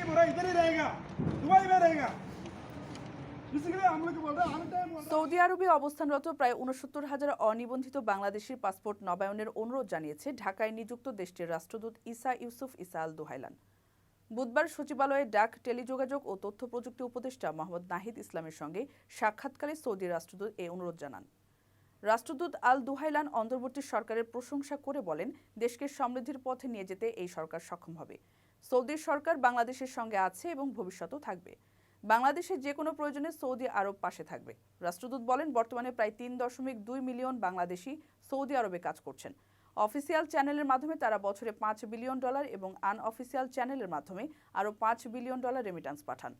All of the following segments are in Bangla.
जिंदगी भर इधर ही रहेगा, दुबई में रहेगा। इसलिए हम लोग बोल रहे हैं हर टाइम সৌদি আরবে অবস্থানরত প্রায় ৬৯,০০০ অনিবন্ধিত বাংলাদেশির পাসপোর্ট নবায়নের অনুরোধ জানিয়েছে ঢাকায় নিযুক্ত দেশটির রাষ্ট্রদূত ইসা ইউসুফ ইসা আল দুহাইলান। বুধবার সচিবালয়ে ডাক, টেলিযোগাযোগ ও তথ্য প্রযুক্তি উপদেষ্টা মোহাম্মদ নাহিদ ইসলামের সঙ্গে সাক্ষাৎকারে সৌদি রাষ্ট্রদূত এই অনুরোধ জানান। রাষ্ট্রদূত আল দুহাইলান অন্তর্বর্তী সরকারের প্রশংসা করে বলেন, দেশকে সমৃদ্ধির পথে নিয়ে যেতে এই সরকার সক্ষম হবে। সৌদি সরকার বাংলাদেশের সঙ্গে আছে এবং ভবিষ্যতেও থাকবে। বাংলাদেশের যে কোনো প্রয়োজনে সৌদি আরব পাশে থাকবে। রাষ্ট্রদূত বলেন, বর্তমানে প্রায় ৩.২ মিলিয়ন বাংলাদেশি সৌদি আরবে কাজ করছেন। অফিসিয়াল চ্যানেলের মাধ্যমে তারা বছরে $5 বিলিয়ন এবং আনঅফিসিয়াল চ্যানেলের মাধ্যমে আরও $5 বিলিয়ন রেমিট্যান্স পাঠান।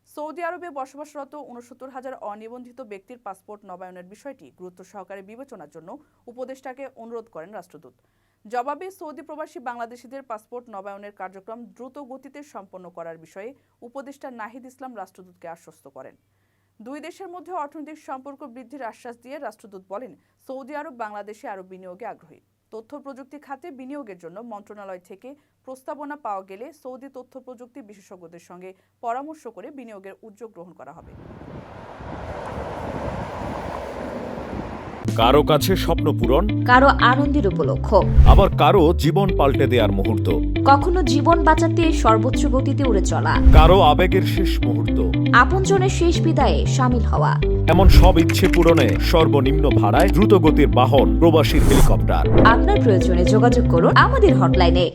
সৌদি আরবে বসবাসরত ৬৯,০০০ অনিবন্ধিত ব্যক্তির পাসপোর্ট নবায়নের বিষয়টি গুরুত্ব সহকারে বিবেচনার জন্য উপদেষ্টাকে অনুরোধ করেন রাষ্ট্রদূত। জবাবে সৌদি প্রবাসী বাংলাদেশিদের পাসপোর্ট নবায়নের কার্যক্রম দ্রুত গতিতে সম্পন্ন করার বিষয়ে উপদেষ্টা নাহিদ ইসলাম রাষ্ট্রদূতকে আশ্বস্ত করেন। দুই দেশের মধ্যে অর্থনৈতিক সম্পর্ক বৃদ্ধির আশ্বাস দিয়ে রাষ্ট্রদূত বলেন, সৌদি আরব বাংলাদেশে আরও বিনিয়োগে আগ্রহী। তথ্য প্রযুক্তি খাতে বিনিয়োগের জন্য মন্ত্রণালয় থেকে প্রস্তাবনা পাওয়া গেলে সৌদি তথ্য প্রযুক্তি বিশেষজ্ঞদের সঙ্গে পরামর্শ করে বিনিয়োগের উদ্যোগ গ্রহণ করা হবে। কারো কাছে স্বপ্ন পূরণ, কারো আনন্দের উপলক্ষ, আবার কারো জীবন পাল্টে দেওয়ার মুহূর্ত, কখনো জীবন বাঁচাতে সর্বোচ্চ গতিতে উড়ে চলা, কারো আবেগের শেষ মুহূর্ত, আপনজনের শেষ বিদায়ে শামিল হওয়া, এমন সব ইচ্ছে পূরণে সর্বনিম্ন ভাড়ায় দ্রুতগতির বাহন প্রবাসীর হেলিকপ্টার। আপনার প্রয়োজনে যোগাযোগ করুন আমাদের হটলাইনে।